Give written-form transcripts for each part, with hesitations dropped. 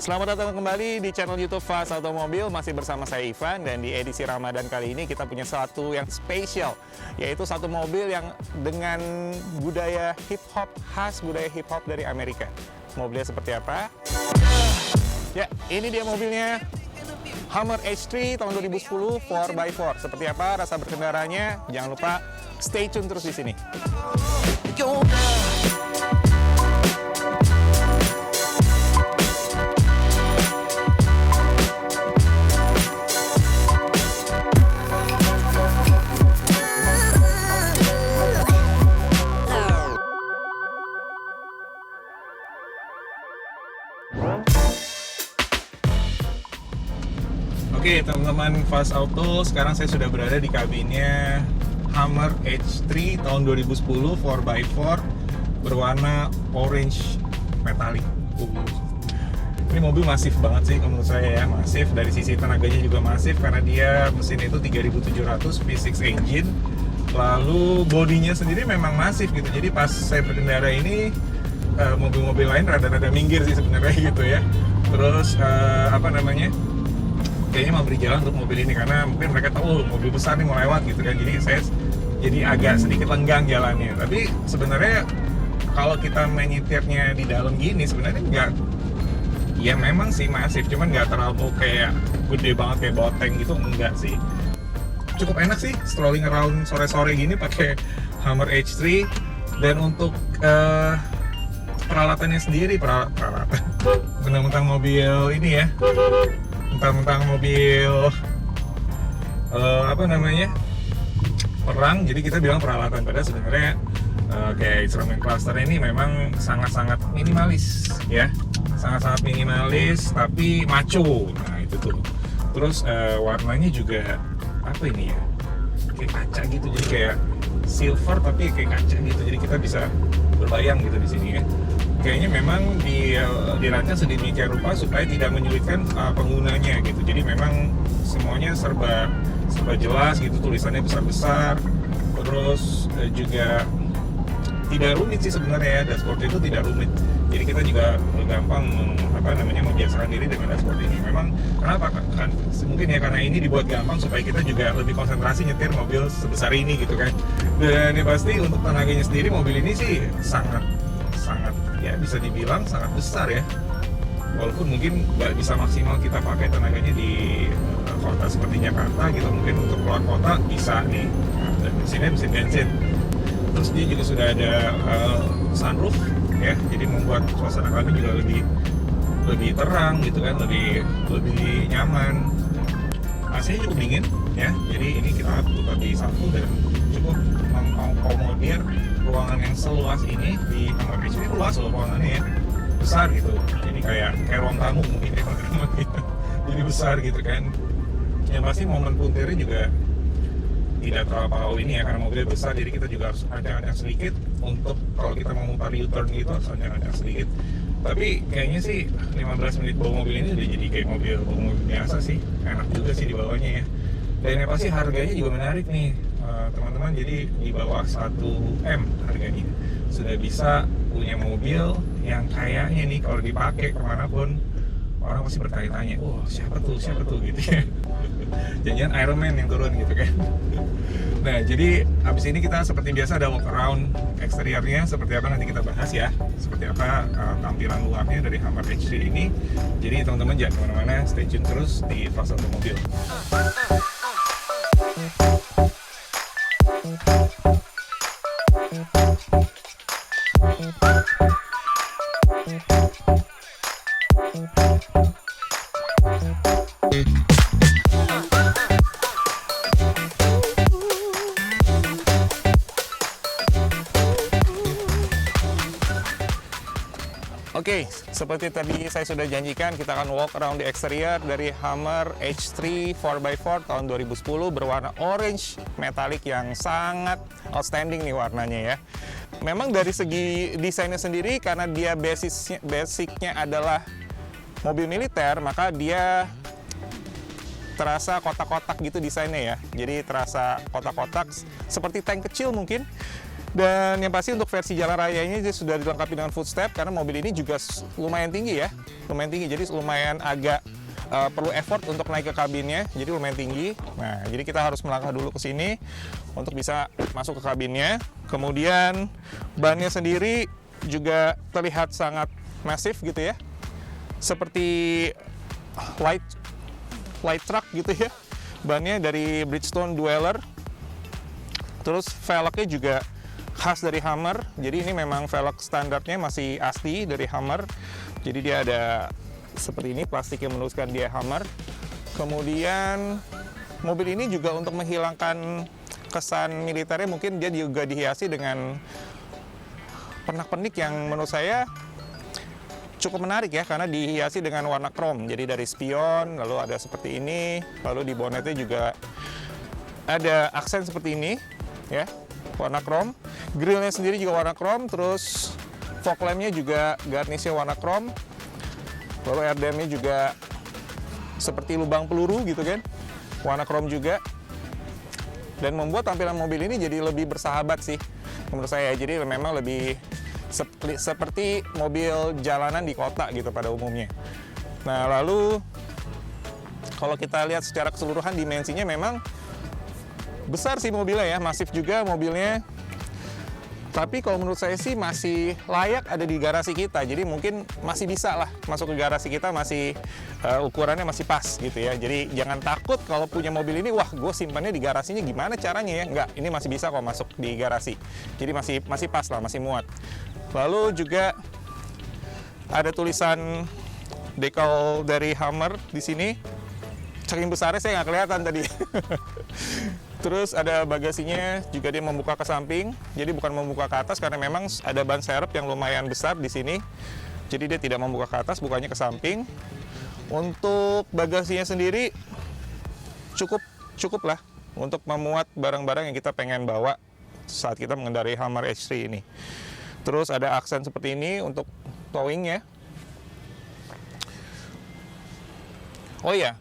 Selamat datang kembali di channel YouTube Fast Automobil. Masih bersama saya Ivan, dan di edisi Ramadan kali ini kita punya satu yang spesial, yaitu satu mobil yang dengan budaya hip hop, khas budaya hip hop dari Amerika. Mobilnya seperti apa? Ya, ini dia mobilnya, Hummer H3 tahun 2010 4x4. Seperti apa rasa berkendaranya? Jangan lupa stay tune terus di sini. Oke teman-teman Fast Auto, sekarang saya sudah berada di kabinnya Hummer H3 tahun 2010 4x4 berwarna orange metallic. Ini mobil masif banget sih menurut saya ya, masif dari sisi tenaganya juga masif karena dia mesin itu 3700 V6 engine. Lalu bodinya sendiri memang masif gitu, jadi pas saya berkendara ini mobil-mobil lain rada-rada minggir sih sebenarnya gitu ya. Terus kayaknya mau beri jalan untuk mobil ini karena mungkin mereka tahu mobil besar nih mau lewat gitu kan, jadi saya agak sedikit lenggang jalannya. Tapi sebenarnya kalau kita menyetirnya di dalam gini sebenarnya nggak, ya memang sih masif, cuman nggak terlalu kayak gede banget kayak boteng gitu, enggak sih. Cukup enak sih strolling around sore-sore gini pakai Hummer H3. Dan untuk peralatannya sendiri, peralatan mentang-mentang mobil ini ya, mentang-mentang mobil perang, jadi kita bilang peralatan, padahal sebenarnya kayak instrumen cluster ini memang sangat-sangat minimalis ya, sangat-sangat minimalis tapi maco. Nah itu tuh. Terus warnanya juga apa ini ya, kayak kaca gitu, jadi kayak silver tapi kayak kaca gitu, jadi kita bisa berbayang gitu di sini ya. Kayaknya memang dirancang sedemikian rupa supaya tidak menyulitkan penggunanya gitu. Jadi memang semuanya serba jelas gitu, tulisannya besar-besar. Terus juga tidak rumit sih sebenarnya ya, dashboard itu tidak rumit. Jadi kita juga gampang membiasakan diri dengan dashboard ini. Memang kenapa? Kan mungkin ya karena ini dibuat gampang supaya kita juga lebih konsentrasi nyetir mobil sebesar ini gitu kan. Dan yang pasti untuk tenaganya sendiri mobil ini sih sangat ya bisa dibilang sangat besar ya, walaupun mungkin nggak bisa maksimal kita pakai tenaganya di kota seperti Jakarta gitu, mungkin untuk keluar kota bisa nih. Nah, dan mesinnya mesin bensin, terus dia juga sudah ada sunroof ya, jadi membuat suasana kabin juga lebih terang gitu kan, lebih nyaman. AC-nya cukup dingin ya, jadi ini kita buka di saku dan cukup mengakomodir ruangan yang seluas ini. Di Hummer H3 ini luas loh ruangannya ya, besar gitu, jadi kayak ruang tamu mungkin ya, jadi besar gitu kan. Yang pasti momen puntirnya juga tidak terlalu ini ya, karena mobilnya besar, jadi kita juga harus ancang-ancang sedikit untuk kalau kita mau mutar U-turn gitu, harus ancang-ancang sedikit. Tapi kayaknya sih 15 menit bawa mobil ini udah jadi kayak mobil biasa sih, enak juga sih di bawahnya ya. Dan yang pasti harganya juga menarik nih teman-teman, jadi di bawah 1M harganya sudah bisa punya mobil yang kayaknya nih kalau dipakai kemanapun orang pasti bertanya-tanya, siapa tuh gitu ya. Jangan Iron Man yang turun gitu kan. Nah jadi abis ini kita seperti biasa ada walk around eksteriornya seperti apa, nanti kita bahas ya, seperti apa tampilan luarnya dari Hummer H3 ini. Jadi teman-teman jangan kemana-mana, stay tune terus di Fast Automobil. Oke, seperti tadi saya sudah janjikan, kita akan walk around di eksterior dari Hummer H3 4x4 tahun 2010 berwarna orange metallic yang sangat outstanding nih warnanya ya. Memang dari segi desainnya sendiri, karena dia basicnya adalah mobil militer, maka dia terasa kotak-kotak gitu desainnya ya. Jadi terasa kotak-kotak seperti tank kecil mungkin. Dan yang pasti untuk versi jalan raya ini dia sudah dilengkapi dengan footstep karena mobil ini juga lumayan tinggi ya, lumayan tinggi. Jadi lumayan agak perlu effort untuk naik ke kabinnya, jadi lumayan tinggi. Nah, jadi kita harus melangkah dulu ke sini untuk bisa masuk ke kabinnya. Kemudian bannya sendiri juga terlihat sangat masif gitu ya, seperti light truck gitu ya. Bannya dari Bridgestone Dweller. Terus velgnya juga khas dari Hummer, jadi ini memang velg standarnya masih asli dari Hummer. Jadi dia ada seperti ini, plastik yang menuliskan dia Hummer. Kemudian mobil ini juga untuk menghilangkan kesan militernya, mungkin dia juga dihiasi dengan pernak-pernik yang menurut saya cukup menarik ya, karena dihiasi dengan warna krom. Jadi dari spion, lalu ada seperti ini, lalu di bonetnya juga ada aksen seperti ini ya, warna krom. Grillnya sendiri juga warna krom, terus fog lampnya juga garnishnya warna krom. Lalu RDM-nya juga seperti lubang peluru gitu kan, warna krom juga. Dan membuat tampilan mobil ini jadi lebih bersahabat sih menurut saya. Jadi memang lebih seperti mobil jalanan di kota gitu pada umumnya. Nah, lalu kalau kita lihat secara keseluruhan dimensinya memang besar sih mobilnya ya, masif juga mobilnya. Tapi kalau menurut saya sih masih layak ada di garasi kita. Jadi mungkin masih bisa lah masuk ke garasi kita, masih ukurannya masih pas gitu ya. Jadi jangan takut kalau punya mobil ini, wah gue simpannya di garasinya gimana caranya ya. Enggak, ini masih bisa kok masuk di garasi. Jadi masih pas lah, masih muat. Lalu juga ada tulisan decal dari Hummer di sini. Saking besarnya saya nggak kelihatan tadi. Terus ada bagasinya juga, dia membuka ke samping, jadi bukan membuka ke atas karena memang ada ban serep yang lumayan besar di sini. Jadi dia tidak membuka ke atas, bukanya ke samping. Untuk bagasinya sendiri cukup lah untuk memuat barang-barang yang kita pengen bawa saat kita mengendarai Hummer H3 ini. Terus ada aksen seperti ini untuk towing ya. Oh iya,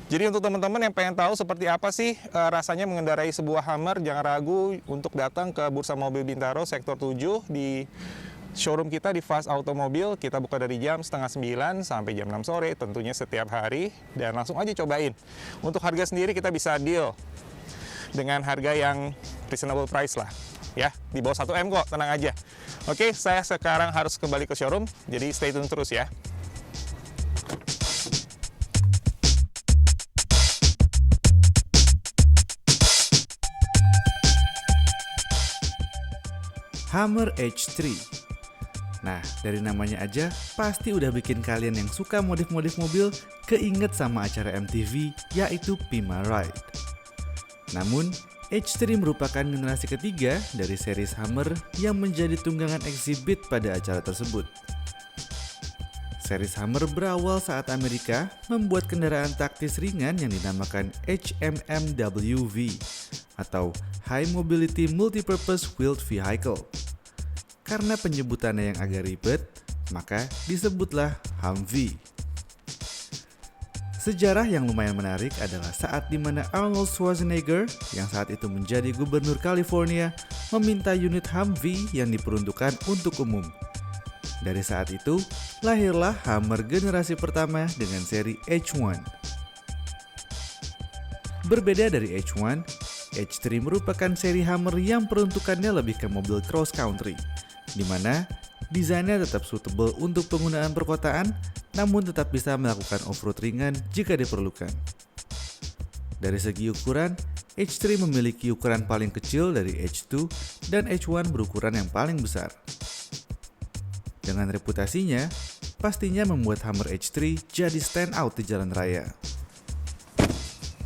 jadi untuk teman-teman yang pengen tahu seperti apa sih rasanya mengendarai sebuah Hummer, jangan ragu untuk datang ke Bursa Mobil Bintaro Sektor 7 di showroom kita di Fast Automobil. Kita buka dari jam 8:30 sampai jam 6 sore, tentunya setiap hari. Dan langsung aja cobain. Untuk harga sendiri kita bisa deal dengan harga yang reasonable price lah. Ya, di bawah 1 M kok, tenang aja. Oke, saya sekarang harus kembali ke showroom, jadi stay tune terus ya. Hummer H3. Nah, dari namanya aja pasti udah bikin kalian yang suka modif-modif mobil keinget sama acara MTV, yaitu Pima Ride. Namun, H3 merupakan generasi ketiga dari series Hummer yang menjadi tunggangan exhibit pada acara tersebut. Series Hummer berawal saat Amerika membuat kendaraan taktis ringan yang dinamakan HMMWV atau High Mobility Multipurpose Wheeled Vehicle. Karena penyebutannya yang agak ribet, maka disebutlah Humvee. Sejarah yang lumayan menarik adalah saat dimana Arnold Schwarzenegger yang saat itu menjadi gubernur California meminta unit Humvee yang diperuntukkan untuk umum. Dari saat itu, lahirlah Hummer generasi pertama dengan seri H1. Berbeda dari H1, H3 merupakan seri Hummer yang peruntukannya lebih ke mobil cross country, di mana desainnya tetap suitable untuk penggunaan perkotaan, namun tetap bisa melakukan off-road ringan jika diperlukan. Dari segi ukuran, H3 memiliki ukuran paling kecil dari H2 dan H1 berukuran yang paling besar. Dengan reputasinya, pastinya membuat Hummer H3 jadi stand out di jalan raya.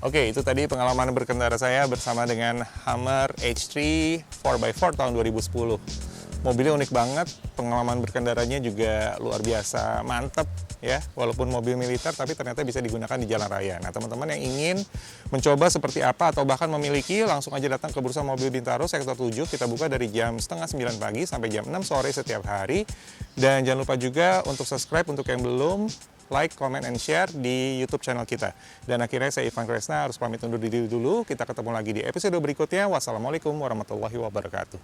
Oke, itu tadi pengalaman berkendara saya bersama dengan Hummer H3 4x4 tahun 2010. Mobilnya unik banget, pengalaman berkendaranya juga luar biasa mantep ya. Walaupun mobil militer, tapi ternyata bisa digunakan di jalan raya. Nah, teman-teman yang ingin mencoba seperti apa atau bahkan memiliki, langsung aja datang ke Bursa Mobil Bintaro Sektor 7. Kita buka dari jam 8:30 pagi sampai jam 6 sore setiap hari. Dan jangan lupa juga untuk subscribe untuk yang belum, like, comment, and share di YouTube channel kita. Dan akhirnya saya Ivan Kresna harus pamit undur diri dulu. Kita ketemu lagi di episode berikutnya. Wassalamualaikum warahmatullahi wabarakatuh.